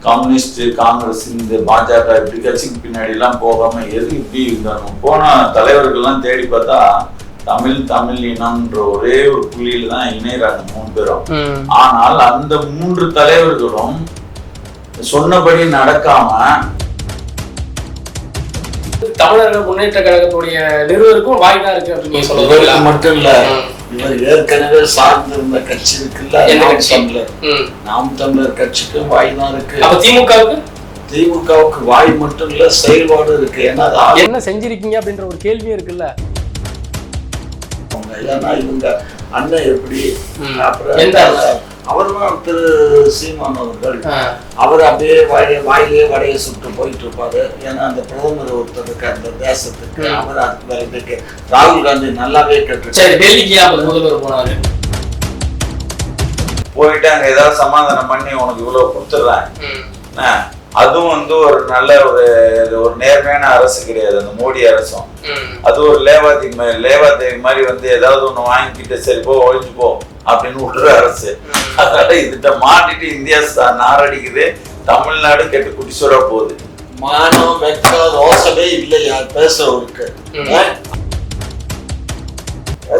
Communist, Congress, இந்த பாஜக இப்படி கட்சிக்கு பின்னாடி எல்லாம் போகாம எது இப்படி இருந்தாலும் போன தலைவர்கள்லாம் தேடி பார்த்தா தமிழ் இனம்ன்ற ஒரே ஒரு புள்ளியில தான் இணையறாங்க 3 பேரும். ஆனால் அந்த 3 தலைவர்களும் சொன்னபடி நடக்காம தமிழர்கள் முன்னேற்ற கழகத்துடைய நிறுவனருக்கும் வாய் தான் இருக்கு அப்படின்னு சொல்லுவாங்க. மட்டும் இல்ல, இவர் ஏற்கனவே சார்ந்திருந்த கட்சி இருக்குல்ல, நாம் தமிழர் கட்சிக்கும் வாய் தான் இருக்கு. திமுகவுக்கு வாய் மட்டும் இல்ல, செயல்பாடு இருக்கு. ஏன்னா என்ன செஞ்சிருக்கீங்க அப்படின்ற ஒரு கேள்வியும் இருக்குல்ல. ஏன்னா இவங்க அண்ணன் எப்படி அவர்தான் திரு சீமான் அவர்கள், அவர் அப்படியே வாயிலேயே வடையை சுட்டு போயிட்டு இருப்பாரு. ஏன்னா அந்த பிரதமர் ஒருத்தருக்கு அந்த தேசத்துக்கு அவர் அதுக்கு வரைக்கும் ராகுல் காந்தி நல்லாவே முதல்வர் போனாரு, போயிட்டு அங்க ஏதாவது சமாதானம் பண்ணி உனக்கு இவ்வளவு கொடுத்துடுறேன். அதுவும் வந்து ஒரு நல்ல ஒரு நேர்மையான அரசு கிடையாது அந்த மோடி அரசும். அது ஒரு லேவாதேவி மாதிரி வந்து ஏதாவது ஒண்ணு வாங்கிக்கிட்டு சரி போ ஒழிஞ்சு போ அப்படின்னு விடுற அரசு. அதனால இதுகிட்ட மாட்டிட்டு இந்தியா நாரடிக்குது, தமிழ்நாடு கெட்டு குடிசோட போகுது. மானம் வெக்க ரோசமே இல்லையா பேசுறவருக்கு.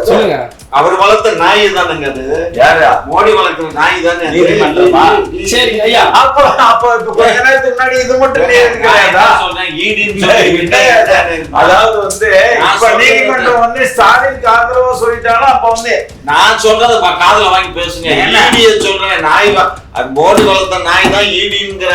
சொல்லுங்க, அவர் வளர்த்த நாய் தானுங்க அது. யாரா? மோடி வளர்க்கிற நாய் தானே நீதிமன்றமா? சரி ஐயா, அப்ப கொஞ்ச நேரத்துக்கு முன்னாடி இது மட்டும் அதாவது வந்து இப்ப நீதிமன்றம் வந்து ஸ்டாலினுக்கு ஆதரவா சொல்லிட்டாலும் அப்ப வந்து நான் சொல்றது காதுல வாங்கி பேசுங்க. ஈடிய சொல்றேன், நாய் மோடி வளர்த்த நாய் தான் ஈடிங்கிற.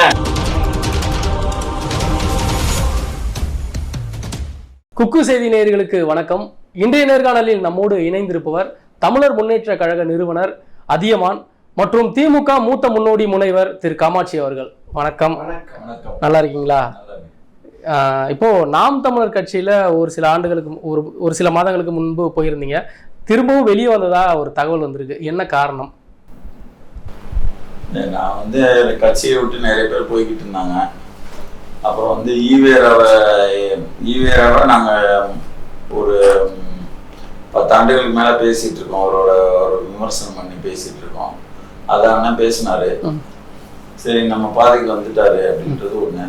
குக்கு செய்தி நேயர்களுக்கு வணக்கம். இன்றைய நேர்காணலில் நம்மோடு இணைந்திருப்பவர் தமிழர் முன்னேற்ற கழக நிறுவனர் அதியமான் மற்றும் திமுக மூத்த முன்னோடி முனைவர் திரு காமாட்சி அவர்கள். வணக்கம். நல்லா இருக்கீங்களா? இப்போ நாம் தமிழர் கட்சியில ஒரு சில ஆண்டுகளுக்கு ஒரு சில மாதங்களுக்கு முன்பு போயிருந்தீங்க, திரும்பவும் வெளியே வந்ததா ஒரு தகவல் வந்திருக்கு. என்ன காரணம்? நான் வந்து கட்சியை விட்டு நிறைய பேர் போய்கிட்டு இருந்தாங்க. அப்புறம் வந்து ஈவேராவை நாங்கள் ஒரு 10 ஆண்டுகளுக்கு மேலே பேசிகிட்டு இருக்கோம். அவரோட ஒரு விமர்சனம் பண்ணி பேசிகிட்டு இருக்கோம். அதான் பேசினாரு, சரி நம்ம பாதைக்கு வந்துட்டாரு அப்படின்றது ஒன்று.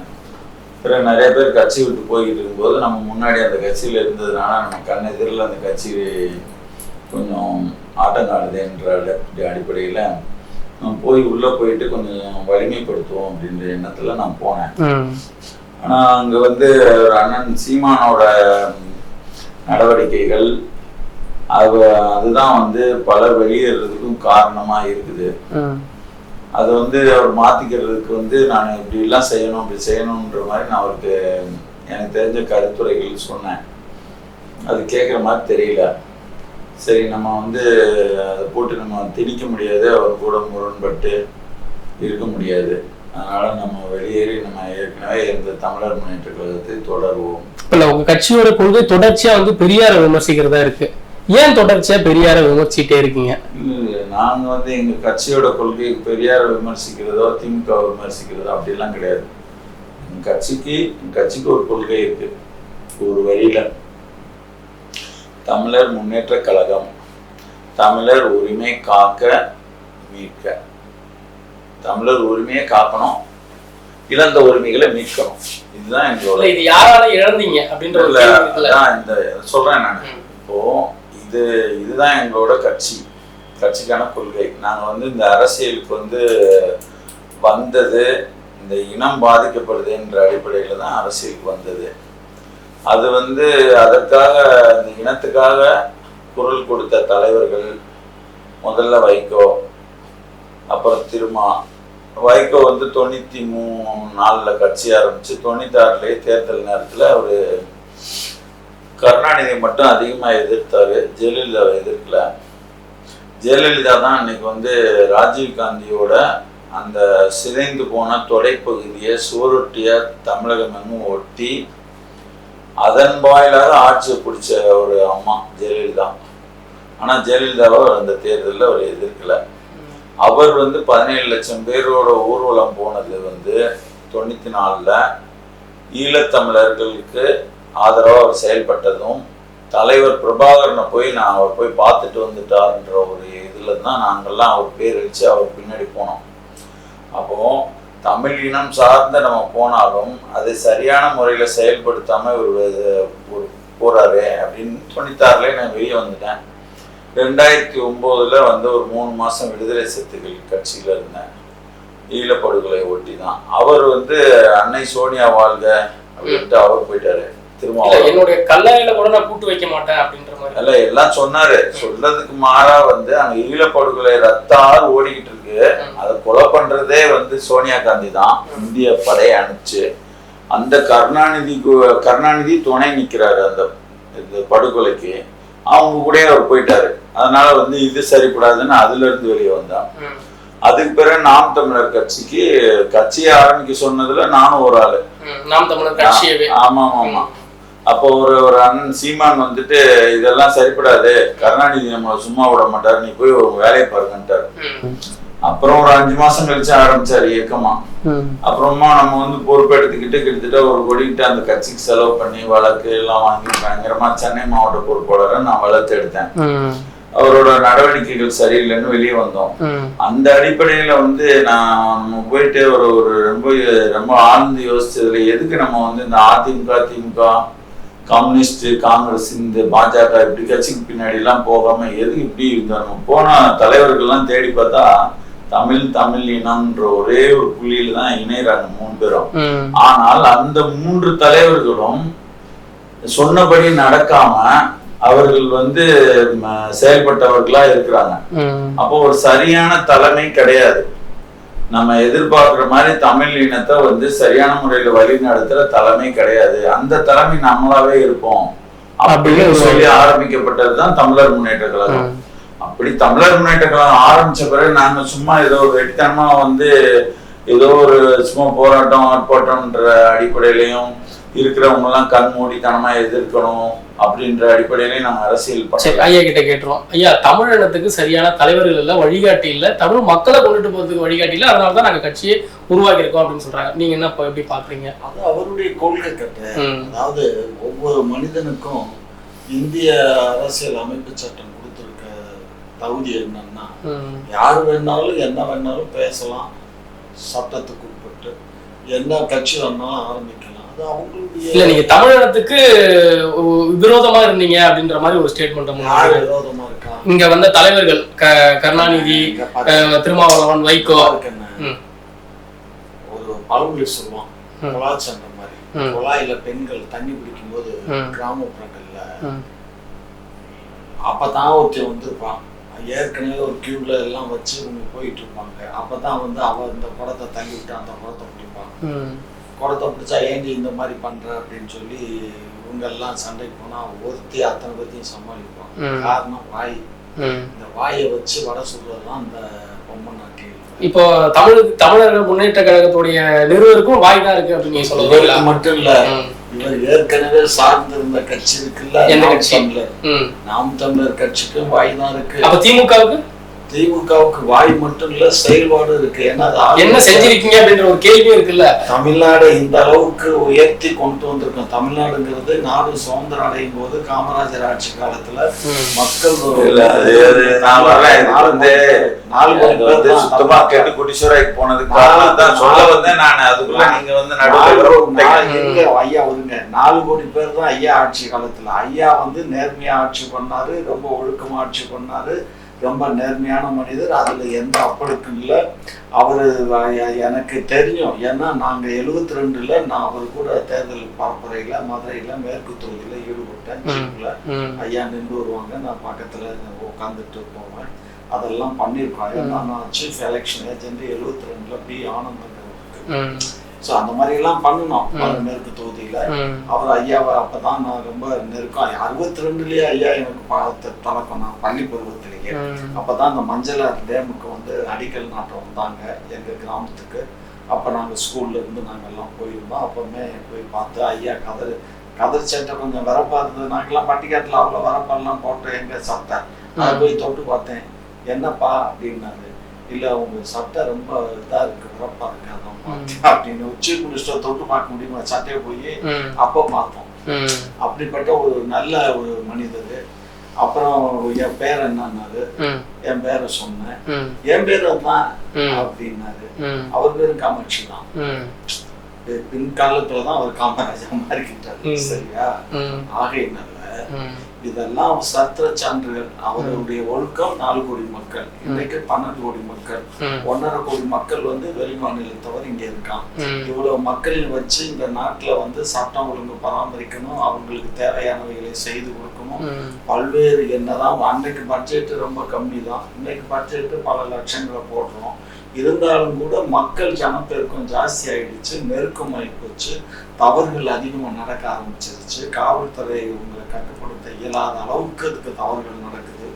பிறகு நிறைய பேர் கட்சி விட்டு போய்கிட்டு இருக்கும்போது நம்ம முன்னாடி அந்த கட்சியில் இருந்ததுனால நம்ம கண்ணெதிரில் அந்த கட்சி கொஞ்சம் ஆட்டங்காடுதுன்ற அடிப்படையில் போய் உள்ளே போயிட்டு கொஞ்சம் வலிமைப்படுத்துவோம் அப்படின்ற எண்ணத்தில் நான் போனேன். ஆனால் அங்கே வந்து அண்ணன் சீமானோட நடவடிக்கைகள் அதுதான் வந்து பலர் வெளியேறதுக்கும் காரணமா இருக்குது. அது வந்து அவர் மாத்திக்கிறதுக்கு வந்து நான் இப்படி எல்லாம் செய்யணும் அப்படி செய்யணும்ன்ற மாதிரி நான் அவருக்கு எனக்கு தெரிஞ்ச கருத்துரைகள் சொன்னேன். அது கேட்குற மாதிரி தெரியல. சரி நம்ம வந்து அதை போட்டு நம்ம திணிக்க முடியாது, அவர் கூட முரண்பட்டு இருக்க முடியாது. அதனால நம்ம வெளியேறி நம்ம ஏற்கனவே இந்த தமிழர் முன்னேற்ற கழகத்தை தொடருவோம். இல்ல, உங்க கட்சியோட கொள்கை தொடர்ச்சியா வந்து பெரியாரை விமர்சிக்கிறதா இருக்கு. ஏன் தொடர்ச்சியா பெரியாரை விமர்சிட்டே இருக்கீங்க? நாங்க வந்து எங்க கட்சியோட கொள்கை பெரியாரை விமர்சிக்கிறதோ திமுக விமர்சிக்கிறதோ அப்படிலாம் கிடையாது. எங்க கட்சிக்கு ஒரு கொள்கை இருக்கு. ஒரு வரியில தமிழர் முன்னேற்ற கழகம், தமிழர் உரிமை காக்க மீட்க. தமிழர் உரிமையை காக்கணும், இழந்த உரிமைகளை மீட்கணும். இதுதான் எங்களோட. இது யாரால இழந்தீங்க அப்படின்ற இந்த சொல்றேன் நான். இப்போ இதுதான் எங்களோட கட்சிக்கான கொள்கை. நாங்க வந்து இந்த அரசியலுக்கு வந்து வந்தது இந்த இனம் பாதிக்கப்படுதுன்ற அடிப்படையில தான் அரசியலுக்கு வந்தது. அது வந்து அதற்காக இந்த இனத்துக்காக குரல் கொடுத்த தலைவர்கள் முதல்ல வைகோ, அப்புறம் திருமா. வைகோ வந்து 93 கட்சி ஆரம்பிச்சு 96 தேர்தல் நேரத்தில் ஒரு கருணாநிதி மட்டும் அதிகமாக எதிர்த்தாரு, ஜெயலலிதாவை எதிர்க்கல. ஜெயலலிதா தான் அன்னைக்கு வந்து ராஜீவ்காந்தியோட அந்த சிதைந்து போன தொடைப்பகுதியை சுவரொட்டிய தமிழகம் எங்கும் ஒட்டி அதன் வாயிலாக ஆட்சியை பிடிச்ச ஒரு அம்மா ஜெயலலிதா. ஆனால் ஜெயலலிதாவை அந்த தேர்தலில் அவர் எதிர்க்கல. அவர் வந்து 17 லட்சம் பேரோட ஊர்வலம் போனது வந்து 94 ஈழத்தமிழர்களுக்கு ஆதரவாக அவர் செயல்பட்டதும், தலைவர் பிரபாகரனை அவர் போய் பார்த்துட்டு வந்துட்டார்ன்ற ஒரு இதில் தான் நாங்கள்லாம் அவர் பேர் அடித்து அவர் பின்னாடி போனோம். அப்போ தமிழ் இனம் சார்ந்த நம்ம போனாலும் அதை சரியான முறையில செயல்படுத்தாம ஒரு போறாரு அப்படின்னு 96 நான் வெளியே வந்துட்டேன். 2009 வந்து ஒரு 3 மாசம் விடுதலை சிறுத்தைகள் கட்சியில இருந்தேன். ஈழப்படுகொலை ஒட்டி தான். அவர் வந்து அன்னை சோனியா வாழ்க அப்படின்ட்டு அவர் போயிட்டாரு. திரும்ப என்னுடைய கல்லறையில கூட நான் கூட்டு வைக்க மாட்டேன் அப்படின்ற மாதிரி அல்ல எல்லாம் சொன்னாரு. சொல்றதுக்கு மாறா வந்து அங்க ஈழப்படுகொலை ரத்த ஆறு ஓடிக்கிட்டு இருக்கு. அதை கொலை பண்றதே வந்து சோனியா காந்தி தான். இந்திய படையை அனுப்பிச்சு அந்த கருணாநிதி துணை நிக்கிறாரு அந்த படுகொலைக்கு. அவங்க கூட அவர் போயிட்டாரு. அதனால வந்து இது சரிப்படாதுன்னு அதுல இருந்து வெளியே வந்தான். அதுக்கு பிறகு நாம் தமிழர் கட்சியை ஆரம்பிக்க சொன்னதுல நானும் ஒரு ஆளு. நாம் தமிழர் கட்சியவே. ஆமா ஆமா. அப்போ ஒரு அண்ணன் சீமான் வந்துட்டு இதெல்லாம் சரிப்படாது, கருணாநிதி நம்மளை சும்மா விட மாட்டாரு, நீ போய் ஒரு வேலையை பாருங்கன்ட்டாரு. அப்புறம் ஒரு 5 மாசம் கழிச்சு ஆரம்பிச்சாரு இயக்கமா. அப்புறமா நம்ம வந்து பொறுப்பெடுத்துக்கிட்டு கிட்டத்தட்ட 1 கோடி கிட்ட அந்த கட்சிக்கு செலவு பண்ணி வழக்கு எல்லாம் வாங்கி பயங்கரமா சென்னை மாவட்ட பொறுப்பாளரை நான் வளர்த்து எடுத்தேன். அவரோட நடவடிக்கைகள் சரியில்லைன்னு வெளியே வந்தோம். அந்த அடிப்படையில வந்து நம்ம போயிட்டு ஒரு ரொம்ப ஆழ்ந்து யோசிச்சதுல எதுக்கு நம்ம வந்து இந்த அதிமுக கம்யூனிஸ்ட் காங்கிரஸ் இந்த பாஜக இப்படி கட்சிக்கு பின்னாடி எல்லாம் போகாம எதுக்கு இப்படி இருந்தோம். போன தலைவர்கள்லாம் தேடி பார்த்தா தமிழ் இனம்ன்ற ஒரே ஒரு புள்ளியில தான் இணையறாங்க 3 பேரும். ஆனால் அந்த 3 தலைவர்களும் சொன்னபடி நடக்காம அவர்கள் வந்து செயல்பட்டவர்களா இருக்கிறாங்க. அப்போ ஒரு சரியான தலைமை கிடையாது. நம்ம எதிர்பார்க்கிற மாதிரி தமிழ் இனத்தை வந்து சரியான முறையில வழி நடத்துற தலைமை கிடையாது. அந்த தலைமை நம்மளாவே இருப்போம் அப்படின்னு சொல்லி ஆரம்பிக்கப்பட்டதுதான் தமிழர் முன்னேற்ற கழகம். அப்படி தமிழர் முன்னேற்ற கழகம் ஆரம்பிச்ச பிறகு நாங்க சும்மா ஏதோ ஒரு வெடித்தனமா வந்து ஏதோ ஒரு சும்மா போராட்டம் ஆர்ப்பாட்டம்ன்ற அடிப்படையிலையும் இருக்கிறவங்க எல்லாம் கண் மூடித்தனமா எதிர்க்கணும் அப்படின்ற அடிப்படையிலையும் நாங்க அரசியல் பண்ணோம். ஐயா கிட்ட கேட்டுருவோம். ஐயா, தமிழினத்துக்கு சரியான தலைவர்கள் இல்ல, வழிகாட்டி இல்ல, தமிழ் மக்களை கொண்டுட்டு போறதுக்கு வழிகாட்டி இல்ல, அதனாலதான் நாங்க கட்சியை உருவாக்கி இருக்கோம் அப்படின்னு சொல்றாங்க. நீங்க என்ன எப்படி பாக்குறீங்க? அது அவருடைய கொள்கை கட்ட. அதாவது ஒவ்வொரு மனிதனுக்கும் இந்திய அரசியல் அமைப்பு சட்டம் கொடுத்திருக்க தகுதி என்னன்னா, யாரு வேணாலும் என்ன வேணாலும் பேசலாம், சட்டத்துக்கு உட்பட்டு என்ன கட்சி வேணாலும் ஆரம்பிக்கலாம். இல்ல, நீங்க தமிழகத்துக்கு விரோதமா இருந்தீங்க அப்படின்ற மாதிரி ஒரு ஸ்டேட்மெண்ட் விரோதமா இருக்கா? இங்க வந்த தலைவர்கள் கருணாநிதி, திருமாவளவன், வைகோ. ஒரு பழமொழி சொல்லுவான், குழாச்சண்ட மாதிரி. குழாயில பெண்கள் தண்ணி பிடிக்கும் போது கிராமப்புறங்கள்ல அப்பதான் ஒருத்தர் வந்திருப்பான். ஏற்கனவே ஒரு கியூல எல்லாம் வச்சு இவங்க போயிட்டு இருப்பாங்க. அப்பதான் வந்து அவ இந்த குடத்தை தள்ளி விட்டு அந்த குடத்தை பிடிப்பான். குடத்தை பிடிச்சா ஏண்டி இந்த மாதிரி பண்ற அப்படின்னு சொல்லி இவங்க எல்லாம் சண்டைக்கு போனா ஒருத்தி அத்தனை பத்தியும் சமாளிப்பாங்க. காரணம் வாய். இந்த வாயை வச்சு வட சொல்றதுதான் இந்த பொம்மை நாட்டில். இப்போ தமிழர்கள் முன்னேற்ற கழகத்துடைய நிறுவனருக்கும் வாய் தான் இருக்கு அப்படின்னு சொல்லுவாங்க. மட்டும் இல்ல, இவர் ஏற்கனவே சார்ந்திருந்த கட்சி இருக்குல்ல, நாம் தமிழர் கட்சிக்கும் வாய் தான் இருக்கு. அப்ப திமுகவுக்கு வாய் மட்டும் இல்ல, செயல்பாடு இருக்கு. என்ன செஞ்சிருக்கீங்க அப்படின்ற ஒரு கேள்வி இருக்குல்ல. தமிழ்நாடு இந்த அளவுக்கு உயர்த்தி கொண்டு வந்திருக்கோம். தமிழ்நாடுங்கிறது நாடு சுதந்திரம் அடையும் போது காமராஜர் ஆட்சி காலத்துல மக்கள் சுத்தமா கேட்டு குடிசுரைக்கு போனதுக்கு ஐயா வருங்க. 4 கோடி பேர் தான் ஐயா ஆட்சி காலத்துல. ஐயா வந்து நேர்மையா ஆட்சி பண்ணாரு, ரொம்ப ஒழுக்கமா ஆட்சி பண்ணாரு, ரொம்ப நேர்மையான மனிதர். அதுல எந்த அப்பழுக்கும் இல்லை. அவரு எனக்கு தெரியும். ஏன்னா நாங்க 72ல நான் அவர் கூட தேர்தல் பரப்புரையில மதுரையில மேற்கு தொகுதியில ஈடுபட்டேன். ஐயா நின்று வருவாங்க, நான் பக்கத்துல உட்காந்துட்டு போவேன். அதெல்லாம் பண்ணிருக்கோம். ஏன்னா நான் சீஃப் எலெக்ஷன் ஏஜென்ட் 72ல பி ஆனந்தம். ஸோ அந்த மாதிரி எல்லாம் பண்ணணும் மேற்கு தொகுதியில. அவர் ஐயாவை அப்பதான் நான் ரொம்ப நெருக்கம். 62லயே ஐயா எனக்கு பார்த்து பழக்கம். நான் பள்ளி பருவத்திலேயே அப்பதான் அந்த மஞ்சளார் டேமுக்கு வந்து அடிக்கல் நாட்ட வந்தாங்க எங்க கிராமத்துக்கு. அப்ப நாங்க ஸ்கூல்ல இருந்து நாங்க எல்லாம் போயிருந்தோம். அப்பவுமே போய் பார்த்து ஐயா கதர் சட்டை கொஞ்சம் வரப்பா இருந்தது. நாங்கெல்லாம் பட்டிக்காட்டுல அவ்வளவு வரப்பெல்லாம் போட்டு எங்க சட்டை அதை போய் தொட்டு பார்த்தேன். என்னப்பா அப்படின்னாரு. இல்ல உங்க சட்டை ரொம்ப இதா இருக்கு, உரப்பா இருக்கு, அதான் அப்படின்னு. உச்சி குடிச்சிட்ட தொட்டு பார்க்க முடியுமா சட்டையை போய் அப்ப பார்த்தோம். அப்படிப்பட்ட ஒரு நல்ல ஒரு மனிதர். அப்புறம் என் பேர் என்னன்னாரு, என் பேரை சொன்னேன். என் பேர் தான் அப்படின்னாரு. அவர் பேரும் காமாட்சி தான். பின்காலத்துலதான் அவர் காமராஜா மாறிக்கிட்டாரு. சரியா? ஆகையினால இதெல்லாம் சரித்திர சான்றுகள். அவருடைய ஒழுக்கம் 4 கோடி மக்கள், இன்னைக்கு 12 கோடி மக்கள், 1.5 கோடி மக்கள் வெளி மாநிலத்தவர் இங்க இருக்கான். இவ்வளவு மக்களையும் வச்சு இந்த நாட்டுல சட்டம் ஒழுங்கு பராமரிக்கணும், அவங்களுக்கு தேவையானவைகளை செய்து கொடுக்கணும். பல்வேறு என்னதான் அன்னைக்கு பட்ஜெட் ரொம்ப கம்மி தான், இன்னைக்கு பட்ஜெட் பல லட்சங்களை போடுறோம். இருந்தாலும் கூட மக்கள் ஜனப்பெருக்கம் ஜாஸ்தி ஆயிடுச்சு, நெருக்கமாயி போச்சு, தவறுகள் அதிகமா நடக்க ஆரம்பிச்சிருச்சு. காவல்துறை இவங்களை கட்டுப்படுத்த இயலாத அளவுக்கு அதுக்கு தவறுகள் நடக்குது.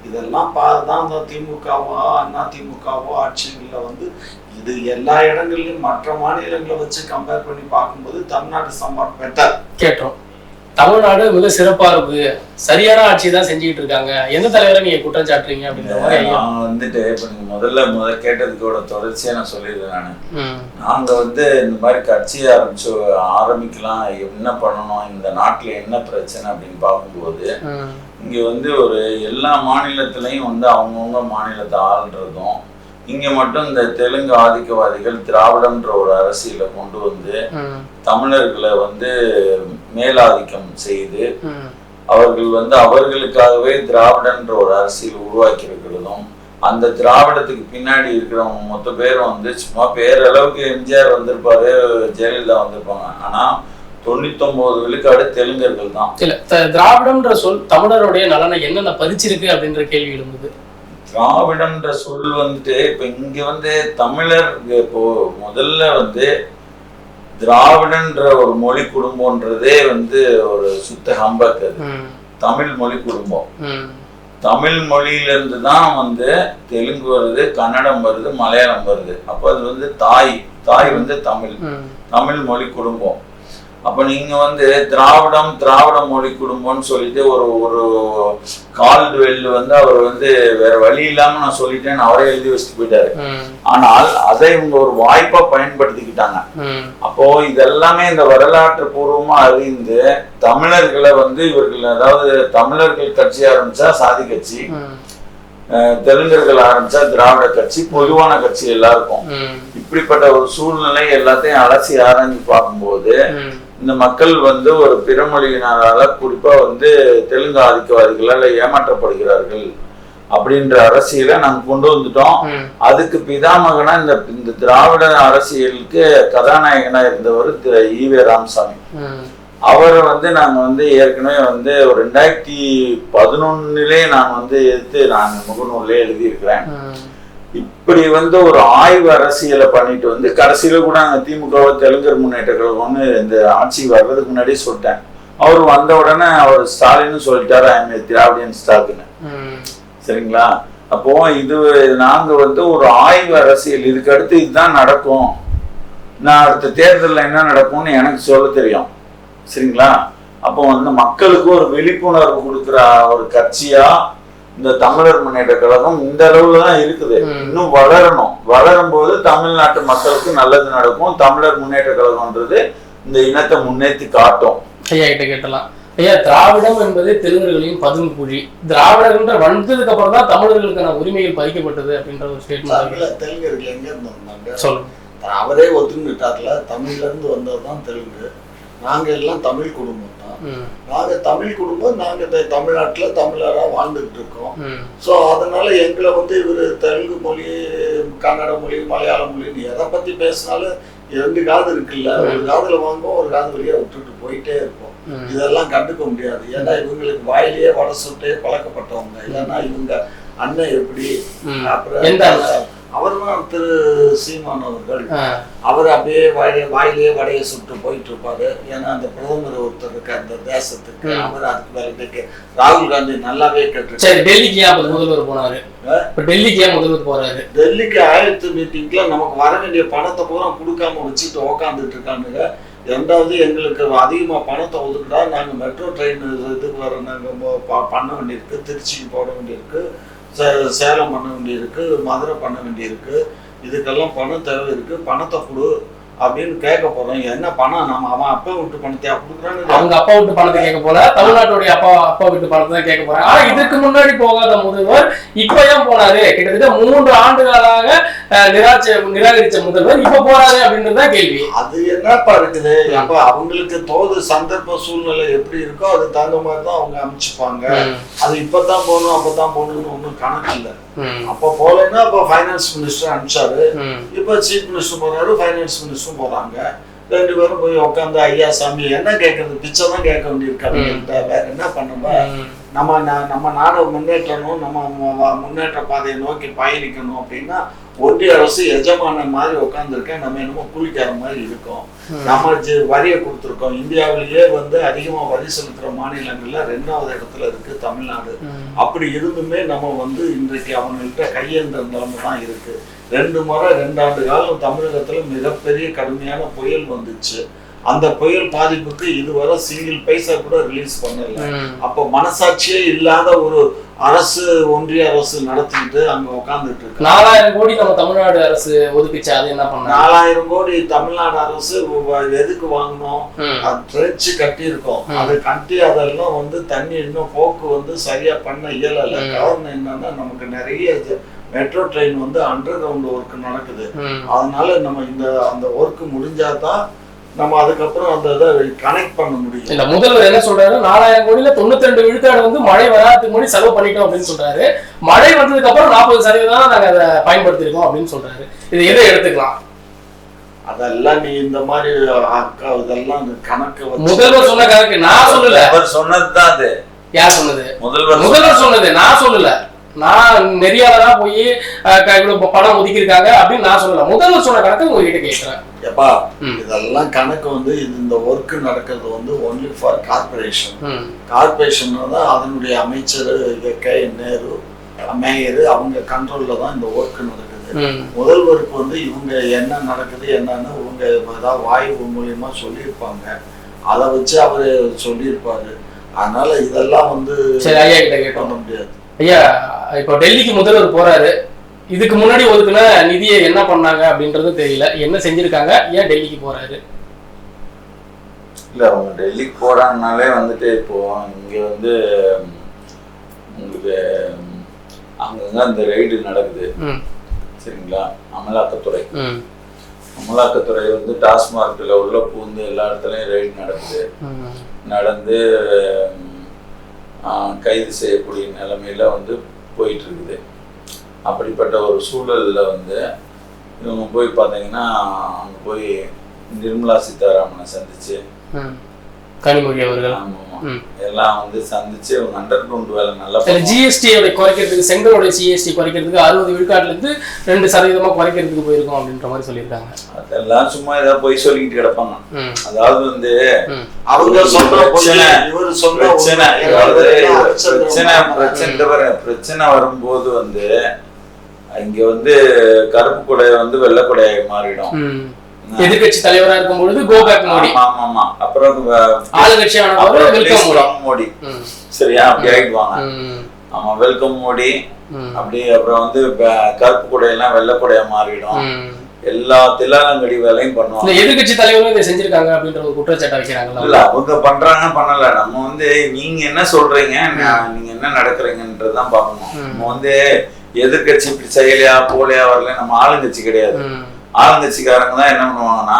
இதெல்லாம் தான் அந்த திமுகவோ அண்ணா திமுகவோ ஆட்சிகளில் இது எல்லா இடங்கள்லயும் மற்ற மாநிலங்களை வச்சு கம்பேர் பண்ணி பார்க்கும்போது தமிழ்நாடு சம்பாட் பெட்டர். கேட்டோம், தமிழ்நாடு மிக சிறப்பா இருக்கு, சரியான ஆட்சி தான் செஞ்சுக்கிட்டு இருக்காங்க, எந்த தலைவரை நீங்க குற்றம் சாட்டுறீங்க அப்படின்ற மாதிரி. நான் இப்ப நீங்க முதல்ல கேட்டதுக்கோட தொடர்ச்சியா நான் சொல்லிடுறேன். நாங்க இந்த மாதிரி கட்சி ஆரம்பிக்கலாம், என்ன பண்ணணும், இந்த நாட்டுல என்ன பிரச்சனை அப்படின்னு பார்க்கும்போது இங்க ஒரு எல்லா மாநிலத்திலையும் அவங்கவுங்க மாநிலத்தை ஆள்றதும், இங்க மட்டும் இந்த தெலுங்கு ஆதிக்கவாதிகள் திராவிடம்ன்ற ஒரு அரசியலை கொண்டு தமிழர்களை மேலாதிக்கம் செய்து அவர்கள் அவர்களுக்காகவே திராவிடன்ற ஒரு அரசியல் உருவாக்கி இருக்கிறதும், அந்த திராவிடத்துக்கு பின்னாடி இருக்கிறவங்க மொத்த பேரும் சும்மா பேரளவுக்கு எம்ஜிஆர் வந்திருப்பாரு, ஜெயலலிதா வந்திருப்பாங்க, ஆனா 99 விழுக்காடு தெலுங்கர்கள் தான். இல்ல, திராவிடம்ன்ற சொல் தமிழருடைய நலனை என்னென்ன பறிச்சிருக்கு அப்படின்ற கேள்வி எழுந்தது. திராவிடன்ற சொல் இப்ப இங்க தமிழர் இப்போ முதல்ல திராவிடன்ற ஒரு மொழி குடும்பம்ன்றதே ஒரு சுத்த ஹம்பக். அது தமிழ் மொழி குடும்பம். தமிழ் மொழியில இருந்து தான் தெலுங்கு வருது, கன்னடம் வருது, மலையாளம் வருது. அப்ப அது தாய் தமிழ், தமிழ் மொழி குடும்பம். அப்ப நீங்க திராவிட மொழி குடும்பம்னு சொல்லிட்டு ஒரு கால்டுவெல் அவர் வேற வழி இல்லாம நான் சொல்லிட்டேன்னு அவரே எழுதி வச்சுட்டு போயிட்டாரு. ஆனால் அதை இவங்க ஒரு வாய்ப்பா பயன்படுத்திக்கிட்டாங்க. அப்போ இதெல்லாமே இந்த வரலாற்று பூர்வமா அறிந்து தமிழர்களை இவர்கள், அதாவது தமிழர்கள் கட்சி ஆரம்பிச்சா சாதி கட்சி, தெலுங்கர்கள் ஆரம்பிச்சா திராவிட கட்சி, பொதுவான கட்சி எல்லாருக்கும். இப்படிப்பட்ட ஒரு சூழ்நிலை எல்லாத்தையும் அலசி ஆராய்ஞ்சு பார்க்கும்போது இந்த மக்கள் ஒரு பிறமொழியினரால குறிப்பா தெலுங்கு ஆதிக்கவாதிகளால் ஏமாற்றப்படுகிறார்கள் அப்படின்ற அரசியலை நாங்க கொண்டு வந்துட்டோம். அதுக்கு பிதாமகனா இந்த திராவிட அரசியலுக்கு கதாநாயகனா இருந்தவர் ஈவே ராமசாமி. அவரை நாங்க ஏற்கனவே ஒரு 2011 நான் எடுத்து நான் முகநூல்ல எழுதியிருக்கிறேன். இப்படி ஒரு ஆய்வு அரசியலை பண்ணிட்டு கடைசியில கூட நாங்க திமுக தெலுங்கர் முன்னேற்ற கழகம்னு இந்த ஆட்சி வர்றதுக்கு முன்னாடியே சொல்லிட்டேன். அவர் வந்த உடனே அவர் ஸ்டாலின்னு சொல்லிட்டாரு, திராவிடியன் ஸ்டாலின். சரிங்களா? அப்போ இது நாங்க ஒரு ஆய்வு அரசியல், இதுக்கு அடுத்து இதுதான் நடக்கும், நான் அடுத்த தேர்தலில் என்ன நடக்கும்னு எனக்கு சொல்ல தெரியும். சரிங்களா? அப்போ மக்களுக்கு ஒரு விழிப்புணர்வு கொடுக்குற ஒரு கட்சியா இந்த தமிழர் முன்னேற்ற கழகம் இந்த அளவுல தான் இருக்குது. இன்னும் வளரணும். வளரும் போது தமிழ்நாட்டு மக்களுக்கு நல்லது நடக்கும். தமிழர் முன்னேற்ற கழகம்ன்றது இந்த இனத்தை முன்னேற்றி காட்டும். ஐயா கிட்ட கேட்டலாம். ஐயா, திராவிடம் என்பது தெலுங்கர்களின் பதுங்குழி, திராவிடர்ன்ற வந்ததுக்கு அப்புறம் தான் தமிழர்களுக்கான உரிமைகள் பறிக்கப்பட்டது அப்படின்ற ஒரு ஸ்டேட்மெண்ட். தெலுங்கர்கள் எங்க இருந்து வந்தாங்க சொல்லுங்க. அவரே ஒத்துக்கிட்டார்ல, தமிழ்ல இருந்து வந்ததுதான் தெலுங்கு. நாங்க எல்லாம் தமிழ் குடும்பம் தான். நாங்க தமிழ் குடும்பம், நாங்க தமிழ்நாட்டுல தமிழரா வாழ்ந்துட்டு இருக்கோம். சோ அதனால எங்களை இவரு தெலுங்கு மொழி, கன்னட மொழி, மலையாள மொழின்னு எதை பத்தி பேசினாலும் 2 காது இருக்குல்ல, ஒரு காதுல வாங்குவோம், ஒரு காது வழியா விட்டுட்டு போயிட்டே இருப்போம். இதெல்லாம் கண்டுக்க முடியாது. ஏன்னா இவங்களுக்கு வாயிலேயே வடை சுட்டே பழக்கப்பட்டவங்க. இல்லைன்னா இவங்க அண்ணன் எப்படி, அப்புறம் அவர்தான் திரு சீமான் அவர்கள், அவர் அப்படியே வாயிலேயே வடையை சுட்டு போயிட்டு இருப்பாரு. ஏன்னா அந்த பிரதமர் ஒருத்தர் இருக்கு அந்த தேசத்துக்கு, அவர் அதுக்கு மேல ராகுல் காந்தி நல்லாவே கேட்டு. டெல்லிக்கு ஏன் முதல்வர் போனாரு? டெல்லிக்கு ஏன் முதல்வர் போறாரு? டெல்லிக்கு ஆயிரத்து மீட்டிங்ல நமக்கு வர வேண்டிய பணத்தை பூரா கொடுக்காம வச்சுட்டு உக்காந்துட்டு இருக்கானுங்க. 2வது எங்களுக்கு அதிகமா பணத்தை ஒதுக்குடா, நாங்க மெட்ரோ ட்ரெயின் இதுக்கு வர நாங்க பண்ண வேண்டியிருக்கு, திருச்சிக்கு போட வேண்டியிருக்கு, சேலம் பண்ண வேண்டியிருக்கு, மதுரை பண்ண வேண்டியிருக்கு. இதுக்கெல்லாம் பணம் தேவை இருக்கு, பணத்தை கொடு அப்படின்னு கேட்க போறோம். என்ன பணம் நம்ம அவன் அப்பா விட்டு பணத்தையா கொடுக்குறான்னு, அவங்க அப்பா விட்டு பணத்தை கேட்க போல, தமிழ்நாட்டுடைய அப்பா விட்டு பணத்தை தான் கேட்க போறாங்க. ஆனா இதுக்கு முன்னாடி போகாத முதல்வர் இப்ப ஏன் போனாரு? கிட்டத்தட்ட 3 ஆண்டுகளாக நிராகரிச்ச முதல்வர் இப்ப போறாரு அப்படின்றதுதான் கேள்வி. அது என்னப்பா இருக்குது? அப்ப அவங்களுக்கு தோது சந்தர்ப்ப சூழ்நிலை எப்படி இருக்கோ அது தகுந்த மாதிரி தான் அவங்க அமைச்சுப்பாங்க. அது இப்பதான் போகணும் அப்பதான் போகணும்னு ஒன்றும் கணக்கு இல்லை. அப்ப போலன்னா அப்ப ஃபைனான்ஸ் மினிஸ்டர் அனுப்பிச்சாரு, இப்ப சீஃப் மினிஸ்டர் போறாரு, ஃபைனான்ஸ் மினிஸ்டரும் போறாங்க. 2 பேரும் போய் உட்காந்து ஐயா சாமி என்ன கேட்கறது, பிச்சை தான் கேட்க வேண்டியிருக்காங்க, வேற என்ன பண்ணுவேன், நம்ம நாடு முன்னேற்றணும், நம்ம முன்னேற்ற பாதையை நோக்கி பயணிக்கணும் அப்படின்னா ஒன்றிய அரசு எஜமான மாதிரி உட்காந்துருக்கேன், நம்ம என்னமோ கூலிக்கார மாதிரி இருக்கோம். நம்ம வரியை கொடுத்துருக்கோம். இந்தியாவிலேயே அதிகமா வரி செலுத்துற மாநிலங்கள்ல 2வது இடத்துல இருக்கு தமிழ்நாடு. அப்படி இருந்துமே நம்ம இன்றைக்கு அவங்கள்ட்ட கையேந்த நிலைமை தான் இருக்கு. 2 முறை 2 ஆண்டு காலம் தமிழகத்துல மிகப்பெரிய கடுமையான புயல் வந்துச்சு. அந்த புயல் பாதிப்புக்கு இதுவரை சிங்கிள் பைசா கூட ரிலீஸ் பண்ணல. அப்போ மனசாட்சியே இல்லாத ஒரு அரசு, ஒன்றிய அரசு நடத்திட்டு அங்க உட்கார்ந்துட்டு இருக்கு. 4000 கோடி நம்ம தமிழ்நாடு அரசு ஒதுக்கிச்சு, அது என்ன பண்ண? 4000 கோடி தமிழ்நாடு அரசு எதுக்கு வாங்கணும்? அது ட்ரென்ச் கட்டி இருக்கோம், அது கட்டி அதெல்லாம் தண்ணி இன்னும் போக்கு சரியா பண்ண இயலல. காரணம் என்னன்னா நமக்கு நிறைய metro train under ground work நடக்குது. அதனால நம்ம அந்த ஒர்க் முடிஞ்சாதான் நம்ம அதுக்கப்புறம் அந்த இதை கனெக்ட் பண்ண முடியும். இந்த முதல்வர் என்ன சொல்றாரு, 4000 கோடியில 92 விழுக்காடு மழை வராதுக்கு முன்னாடி செலவு பண்ணிட்டோம் அப்படின்னு சொல்றாரு. மழை வந்ததுக்கு அப்புறம் 40% நாங்க அதை பயன்படுத்திருக்கோம் அப்படின்னு சொல்றாரு. இது எதை எடுத்துக்கலாம்? அதெல்லாம் நீ இந்த மாதிரி இதெல்லாம் கணக்கு முதல்வர் சொன்ன கணக்கு நான் சொல்லல, அவர் சொன்னதுதான். அது யார் சொன்னது? முதல்வர் சொன்னது, நான் சொல்லல. நான் நெறியாளரா போய் இவ்வளவு பணம் ஒதுக்கியிருக்காங்க அப்படின்னு நான் சொல்லல. முதல்வர் சொன்ன கணக்கு உங்ககிட்ட கேட்கிறேன். எப்பா இதெல்லாம் கணக்கு இந்த ஒர்க் நடக்கிறது ஒன்லி ஃபார் கார்பரேஷன். கார்பரேஷன் தான் அதனுடைய அமைச்சர் கே நேரு, மேயர், அவங்க கண்ட்ரோல்ல தான் இந்த ஒர்க் நடக்குது. முதல்வருக்கு இவங்க என்ன நடக்குது என்னன்னு இவங்க ஏதாவது வாயு மூலியமா சொல்லியிருப்பாங்க, அதை வச்சு அவரு சொல்லியிருப்பாரு. அதனால இதெல்லாம் சரி ஐயா கிட்ட கேட்க முடியாது. ஐயா, இப்போ டெல்லிக்கு முதல்வர் போறாரு, இதுக்கு முன்னாடி ஒதுக்குன நிதியை என்ன பண்ணாங்க அப்படின்றது தெரியல, என்ன செஞ்சிருக்காங்க, ஏன் டெல்லிக்கு போறாரு? இல்ல அவங்க டெல்லிக்கு போறாங்கனாலே இப்போ இங்க உங்களுக்கு அங்கங்க அந்த ரைடு நடக்குது சரிங்களா. அமலாக்கத்துறை டாஸ்மார்க்ல உள்ள பூந்து எல்லா இடத்துலயும் ரைடு நடக்குது. நடந்து கைது செய்யக்கூடிய நிலைமையில போயிட்டு இருக்குது. அப்படிப்பட்ட ஒரு சூழல்ல இவங்க போய் பார்த்தீங்கன்னா அங்க போய் நிர்மலா சீதாராமனை சந்திச்சு, கனிமொழி அவர்கள் எல்லாம் சந்திச்சு அண்டர் கிரவுண்ட் வேலை நல்லா ஜிஎஸ்டி குறைக்கிறதுக்கு, செங்கலோட ஜிஎஸ்டி குறைக்கிறதுக்கு 60 விழுக்காட்டுல இருந்து 2% குறைக்கிறதுக்கு போயிருக்கோம் அப்படின்ற மாதிரி சொல்லியிருக்காங்க. அதெல்லாம் சும்மா ஏதாவது போய் சொல்லிக்கிட்டு கிடப்பாங்க. அதாவது அவங்க பிரச்சனை வரும்போது இங்க கருப்பு கொடை வெள்ளை கொடையை மாறிடும். எதிர்கட்சி தலைவரா இருக்கும் பொழுது கோபேக் மோடி, ஆமா அப்புறம் ஆளுங்கட்சியான வெல்கம் மோடி, சரியா அப்படி ஆயிடுவாங்க. ஆமா வெல்கம் மோடி அப்படி. அப்புறம் கருப்பு கொடையெல்லாம் வெள்ளை கொடையா மாறிடும். எல்லா தில்லாலங்கடி வேலையும் பண்ணுவாங்க. எதிர்கட்சி தலைவரும் இதை செஞ்சிருக்காங்க அப்படின்ற ஒரு குற்றச்சாட்டை வைக்கிறாங்க. இல்ல அவங்க பண்றாங்க பண்ணல, நம்ம நீங்க என்ன சொல்றீங்க, நீங்க என்ன நடக்கிறீங்கன்றதுதான் பார்க்கணும். நம்ம எதிர்கட்சி இப்படி செய்யலையா போலையா வரல, நம்ம ஆளுங்கட்சி கிடையாது. ஆளுங்கட்சிக்காரங்க தான் என்ன பண்ணுவாங்கன்னா,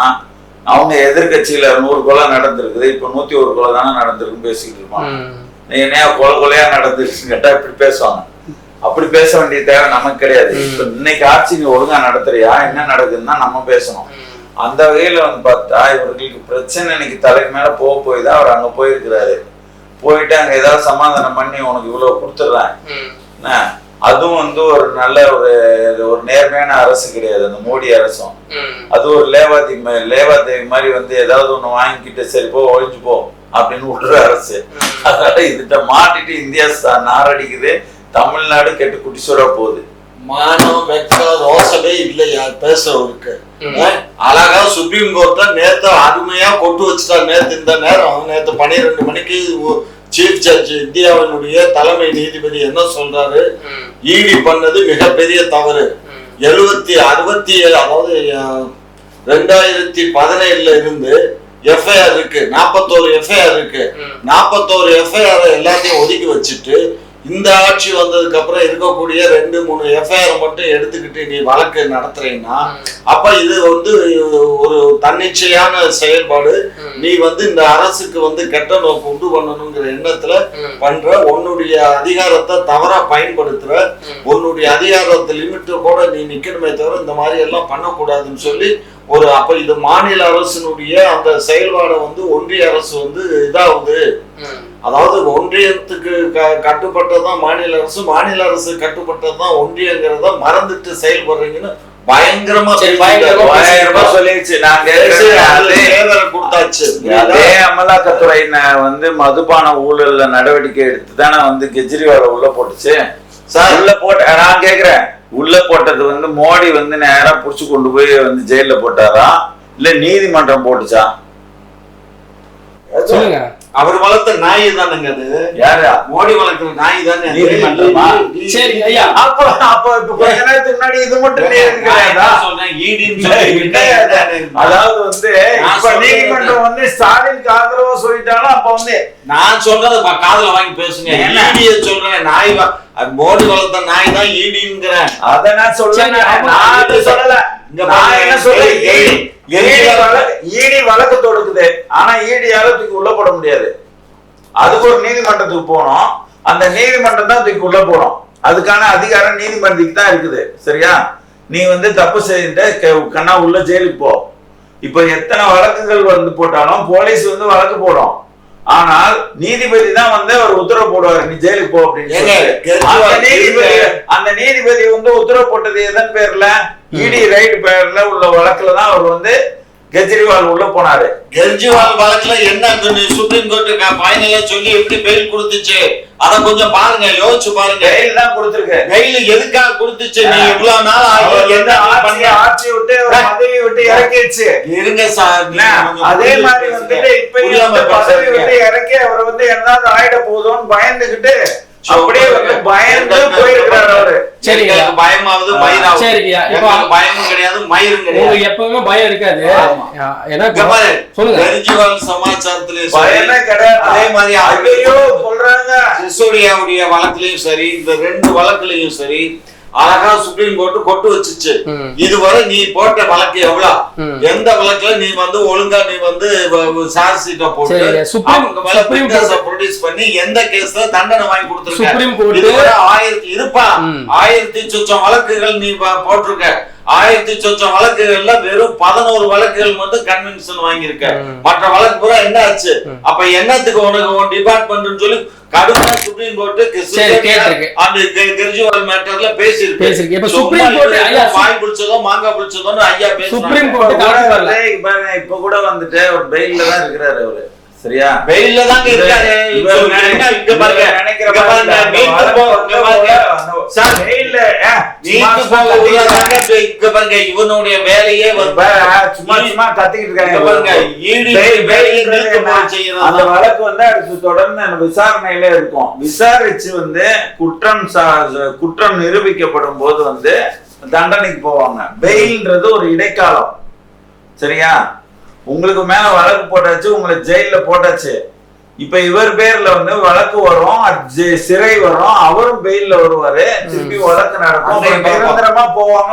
அவங்க எதிர்கட்சியில 100 கொலை நடந்திருக்குது, இப்ப 101 கொலை தானே நடந்திருக்குன்னு பேசிக்கிட்டு இருப்பாங்க. என்னையா கொலையா நடந்துருச்சுன்னு கேட்டா இப்படி பேசுவாங்க. அப்படி பேச வேண்டிய தேவை நமக்கு கிடையாது. இப்ப இன்னைக்கு ஆட்சி நீ ஒழுங்கா நடத்துறியா, என்ன நடக்குதுன்னா நம்ம பேசணும். அந்த வகையில பார்த்தா இவர்களுக்கு பிரச்சனை இன்னைக்கு தலைக்கு மேல போய் தான் அவர் அங்க போயிருக்கிறாரு. போயிட்டு அங்க ஏதாவது சமாதானம் பண்ணி உனக்கு இவ்வளவு கொடுத்துடுறேன். அதுவும் ஒரு நல்ல ஒரு நேர்மையான அரசு கிடையாது அந்த மோடி அரசும். அது ஒரு லேவாதேவி மாதிரி ஏதாவது ஒண்ணு வாங்கிக்கிட்டு சரி போ ஒழிஞ்சு போ அப்படின்னு விடுற அரசு. அதனால இதுகிட்ட மாட்டிட்டு இந்தியா நாரடிக்குது. தமிழ்நாடு கெட்டு குட்டிசோட போகுது. மானம் வெக்கம் ரோசமே இல்லையா பேசுறவருக்கு? அழகா சுப்ரீம் கோர்ட்ல நேத்து அருமையா கொண்டு வச்சுட்டா. நேத்து இந்த நேரம் நேத்து 12 மணிக்கு சீஃப் ஜட்ஜ் இந்தியாவினுடைய தலைமை நீதிபதி என்ன சொல்றாரு, இடி பண்ணது மிகப்பெரிய தவறு. 67 அதாவது 2017 இருந்து எஃப்ஐஆர் இருக்கு, 41 எஃப்ஐஆர் இருக்கு. 41 எஃப்ஐஆர் எல்லாத்தையும் ஒதுக்கி வச்சுட்டு இந்த ஆட்சி வந்ததுக்கு அப்புறம் இருக்கக்கூடிய 2-3 எஃப்ஐஆர் மட்டும் எடுத்துக்கிட்டு நீ வழக்கு நடத்துறீங்கன்னா அப்ப இது வந்து ஒரு தன்னிச்சையான செயல்பாடு. நீ வந்து இந்த அரசுக்கு வந்து கெட்ட நோக்கு உண்டு பண்ணணுங்கிற எண்ணத்துல பண்ற, உன்னுடைய அதிகாரத்தை தவறா பயன்படுத்துற, உன்னுடைய அதிகாரத்தை லிமிட் கூட நீ நிக்கணுமே தவிர இந்த மாதிரி எல்லாம் பண்ணக்கூடாதுன்னு சொல்லி அப்ப இது மாநில அரசினுடைய அந்த செயல்பாடை வந்து ஒன்றிய அரசு வந்து இதாகுது. அதாவது ஒன்றியத்துக்கு கட்டுப்பட்டதுதான் மாநில அரசு, மாநில அரசு கட்டுப்பட்டதுதான் ஒன்றியங்கிறத மறந்துட்டு செயல்படுறீங்கன்னு பயங்கரமா சொல்லிடுச்சு. கொடுத்தாச்சு. அதே அமலாக்கத்துறை வந்து மதுபான ஊழல்ல நடவடிக்கை எடுத்து தானே வந்து கெஜ்ரிவால் உள்ள போட்டுச்சு. சார் உள்ள போட்ட நான் கேக்குறேன், உள்ள போட்டது வந்து மோடி வந்து நேரா புடிச்சு கொண்டு போய் வந்து ஜெயில போட்டாரா இல்ல நீதிமன்றம் போட்டுச்சா? சொல்லுங்க. அவர் வளர்த்த நாய் தானுங்க அது. யாரா? மோடி வளர்க்கிற நாய் தானே நீதிமன்றமா? சரி ஐயா, அப்ப இப்ப கொஞ்ச நேரத்துக்கு முன்னாடி இது மட்டும் அதாவது வந்து இப்ப நீதிமன்றம் வந்து ஸ்டாலினுக்கு ஆதரவா சொல்லிட்டாலும் அப்ப வந்து நான் சொல்றது காதுல வாங்கி பேசுங்க. ஈடிய சொல்றேன், நாய் மோடி வளர்த்த நாய் தான் ஈடிங்கிறேன். அத நான் சொல்றேன், நான் சொல்லல. நான் என்ன சொல்றேன், ஈடி வழக்கு தொடுக்குது, ஆனா ஈடியால தூக்கி உள்ள போட முடியாது. அதுக்கு ஒரு நீதிமன்றத்துக்கு போனோம், அந்த நீதிமன்றம் தான் தூக்கி உள்ள போனோம். அதுக்கான அதிகாரம் நீதிமன்றத்துக்கு தான் இருக்குது. சரியா? நீ வந்து தப்பு செய்துட்டு கண்ணா உள்ள ஜெயிலுக்கு போ. இப்ப எத்தனை வழக்குகள் வந்து போட்டாலும் போலீஸ் வந்து வழக்கு போடும், ஆனால் நீதிபதி தான் வந்து அவர் உத்தரவு போடுவார், நீ ஜெயிலுக்கு போ அப்படின்னு. அந்த நீதிபதி வந்து உத்தரவு போட்டது எதன் பேர்ல? இடி ரைடு பேர்ல உள்ள வழக்குல தான் அவர் வந்து கெஜ்ரிவால் உள்ள போனாரு. கெஜ்ரிவால் வழக்குல என்ன சுப்ரீம் கோர்ட் ஃபைனலா சொல்லி எப்படி பெயில் கொடுத்துச்சு அத கொஞ்சம் பாருங்க, யோசிச்சு பாருங்க. பெயில் தான் கொடுத்திருக்கு. பெயில் எதுக்காக கொடுத்துச்சு? நீ இவ்வளவு நாள் ஆட்சி விட்டு பதவி விட்டு இறக்கிடுச்சு. இருங்க சார், அதே மாதிரி வந்துட்டு இப்ப பதவி விட்டு இறக்கி அவர் வந்து என்னதான் ஆயிட போதும்னு பயந்துகிட்டு அப்படியே வந்து பயந்து போயிருக்கிறாரு அவரு. சரிங்க, பயமாவது மயிராவது. சரிங்கய்யா, பயமும் கிடையாது மயிரும் கிடையாது. உங்களுக்கு எப்பவுமே பயம் இருக்காது. கெஜ்ரிவால் சமாச்சாரத்திலே பயமே கிடையாது. அதே மாதிரி ஐயோ சொல்றாங்க, சிசோடியாவுடைய வழக்குலயும் சரி, இந்த 2 வழக்குலயும் சரி அழகா சுப்ரீம் கோர்ட் கொட்டு வச்சுச்சு. இதுவரை நீ போட்ட வழக்கு எவ்வளவு, எந்த வழக்குல நீ வந்து ஒழுங்கா நீ வந்து சார்ஜ் ஷீட்டை போட்டு ப்ரொடியூஸ் பண்ணி எந்த கேஸ்ல தண்டனை வாங்கி கொடுத்துருக்க. இதுவரை 1000 சொச்சம் வழக்குகள் நீ போட்டிருக்க. 1000 சொச்சம் வழக்குகள்ல வெறும் 11 வழக்குகள் மட்டும் கன்வென்ஷன் வாங்கியிருக்க. மற்ற வழக்கு பூரா என்ன ஆச்சு? அப்ப என்னத்துக்கு உனக்கு டிபார்ட்மெண்ட் சொல்லி கடுமையா சுப்ரீம் கோர்ட் அந்த கெஜ்ரிவால் மேட்டர்ல பேசியிருக்கு. இப்ப சுப்ரீம் கோர்ட் வாய் பிடிச்சதோ மாங்காய் பிடிச்சதோன்னு ஐயா பேசுறாங்க. சுப்ரீம் கோர்ட் இப்ப கூட வந்துட்டு ஒரு பெயில்ல தான் இருக்கிறாரு அவரு. சரியா? வெயில்ல தாங்க இருக்காரு. இங்க பாருங்க, நினைக்கிற பாருங்க, இவனுடைய வேலையே சும்மா சும்மா கத்திக்கிட்டு இருக்காங்க. அந்த வழக்கு வந்து அடுத்து தொடர்ந்து விசாரணையில இருக்கும். விசாரிச்சு வந்து குற்றம் நிரூபிக்கப்படும் போது வந்து தண்டனைக்கு போவாங்க. பெயில்ன்றது ஒரு இடைக்காலம். சரியா? உங்களுக்கு மேல வழக்கு போட்டாச்சு, உங்களை ஜெயில போட்டாச்சு. இப்ப இவர் பேர்ல வந்து வழக்கு வரும், சிறை வரும், அவரும் பெயில்ல வருவாரு, திருப்பி வழக்கு நடக்கும், நிரந்தரமா போவாங்க.